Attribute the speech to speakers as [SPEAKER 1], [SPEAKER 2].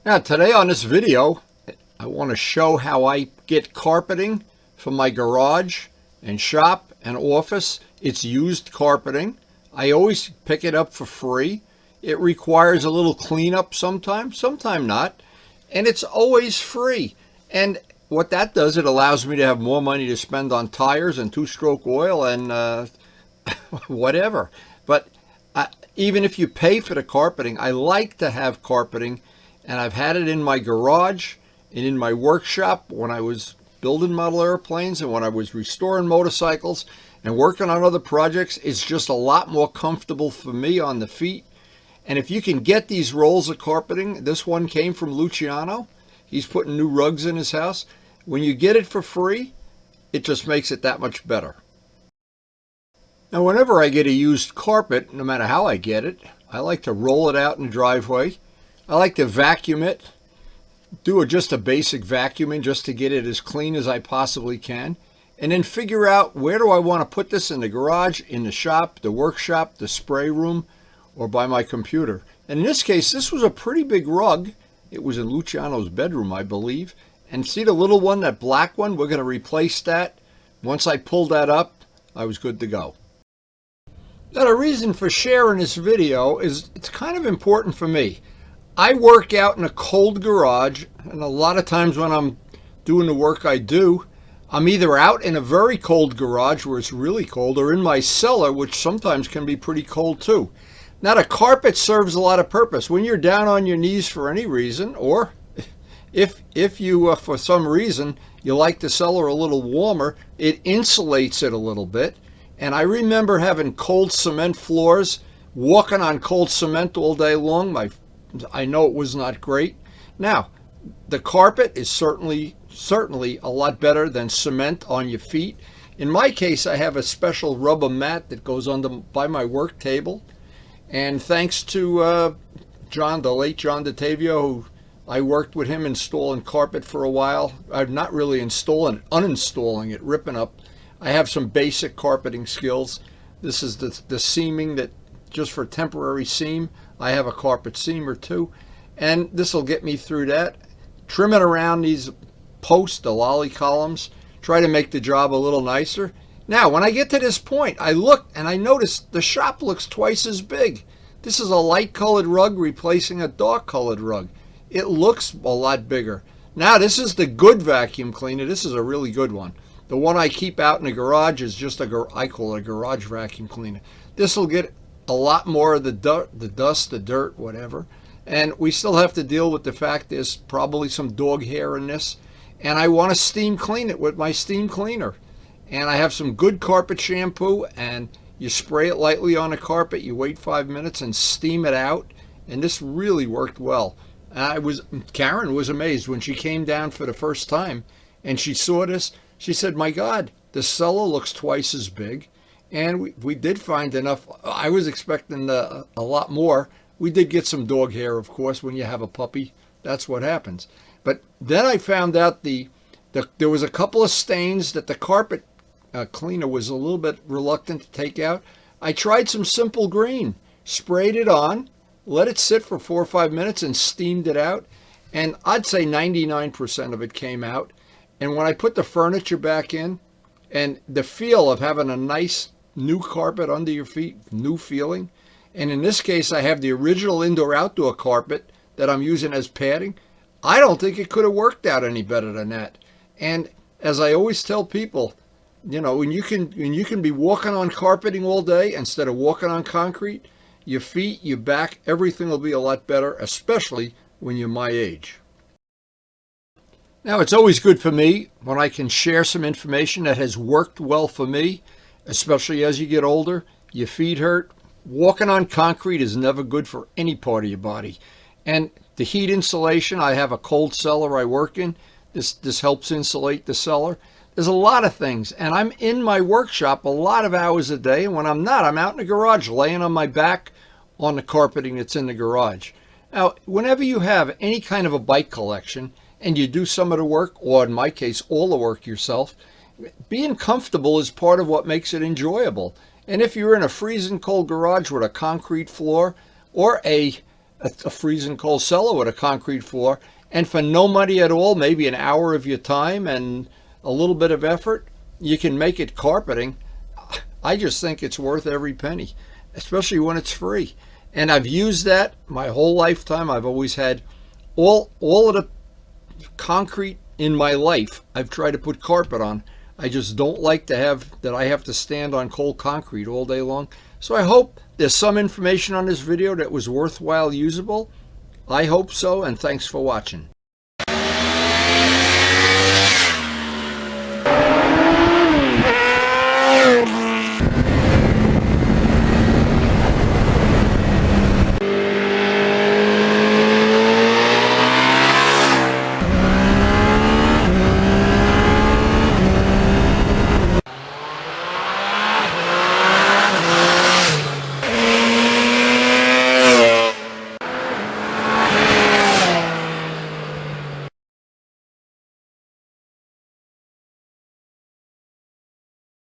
[SPEAKER 1] Now today on this video, I want to show how I get carpeting for my garage and shop and office. It's used carpeting. I always pick it up for free. It requires a little cleanup sometimes not, and it's always free. And what that does, it allows me to have more money to spend on tires and two-stroke oil and whatever. But even if you pay for the carpeting, I like to have carpeting, and I've had it in my garage and in my workshop when I was building model airplanes and when I was restoring motorcycles and working on other projects. It's just a lot more comfortable for me on the feet. And if you can get these rolls of carpeting, this one came from Luciano. He's putting new rugs in his house. When you get it for free, it just makes it that much better. Now, whenever I get a used carpet, no matter how I get it, I like to roll it out in the driveway. I like to vacuum it, do just a basic vacuuming just to get it as clean as I possibly can, and then figure out where do I want to put this in the garage, in the shop, the workshop, the spray room, or by my computer. And in this case, this was a pretty big rug. It was in Luciano's bedroom, I believe. And see the little one, that black one? We're going to replace that. Once I pulled that up, I was good to go. Now, the reason for sharing this video is it's kind of important for me. I work out in a cold garage, and a lot of times when I'm doing the work I do, I'm either out in a very cold garage where it's really cold, or in my cellar, which sometimes can be pretty cold too. Now, the carpet serves a lot of purpose. When you're down on your knees for any reason, or if you, for some reason, you like the cellar a little warmer, it insulates it a little bit. And I remember having cold cement floors, walking on cold cement all day long. I know it was not great. Now, the carpet is certainly a lot better than cement on your feet. In my case, I have a special rubber mat that goes by my work table. And thanks to the late John DeTavio, who I worked with him installing carpet for a while. I'm not really installing it, uninstalling it, ripping up. I have some basic carpeting skills. This is the seaming that just for temporary seam. I have a carpet seamer too. And this will get me through that. Trimming around these posts, the lolly columns, try to make the job a little nicer. Now, when I get to this point, I look and I notice the shop looks twice as big. This is a light colored rug replacing a dark colored rug. It looks a lot bigger. Now, this is the good vacuum cleaner. This is a really good one. The one I keep out in the garage is just I call it a garage vacuum cleaner. This will get a lot more of the dust, the dirt, whatever. And we still have to deal with the fact there's probably some dog hair in this. And I want to steam clean it with my steam cleaner. And I have some good carpet shampoo, and you spray it lightly on the carpet, you wait 5 minutes and steam it out. And this really worked well. Karen was amazed when she came down for the first time and she saw this. She said, "My God, the cellar looks twice as big." And we did find enough. I was expecting a lot more. We did get some dog hair, of course, when you have a puppy. That's what happens. But then I found out there was a couple of stains that the carpet cleaner was a little bit reluctant to take out. I tried some simple green, sprayed it on, let it sit for 4 or 5 minutes and steamed it out. And I'd say 99% of it came out. And when I put the furniture back in, and the feel of having a nice new carpet under your feet, new feeling. And in this case, I have the original indoor-outdoor carpet that I'm using as padding. I don't think it could have worked out any better than that. And as I always tell people, when you can be walking on carpeting all day instead of walking on concrete, your feet, your back, everything will be a lot better, especially when you're my age. Now, it's always good for me when I can share some information that has worked well for me, especially as you get older. Your feet hurt. Walking on concrete is never good for any part of your body. And the heat insulation, I have a cold cellar I work in. This helps insulate the cellar. There's a lot of things. And I'm in my workshop a lot of hours a day. And when I'm not, I'm out in the garage laying on my back on the carpeting that's in the garage. Now, whenever you have any kind of a bike collection and you do some of the work, or in my case, all the work yourself, being comfortable is part of what makes it enjoyable. And if you're in a freezing cold garage with a concrete floor or a a freezing cold cellar with a concrete floor, and for no money at all, maybe an hour of your time and a little bit of effort, you can make it carpeting. I just think it's worth every penny, especially when it's free. And I've used that my whole lifetime. I've always had all of the concrete in my life I've tried to put carpet on. I just don't like to have that I have to stand on cold concrete all day long. So I hope there's some information on this video that was worthwhile usable. I hope so, and thanks for watching.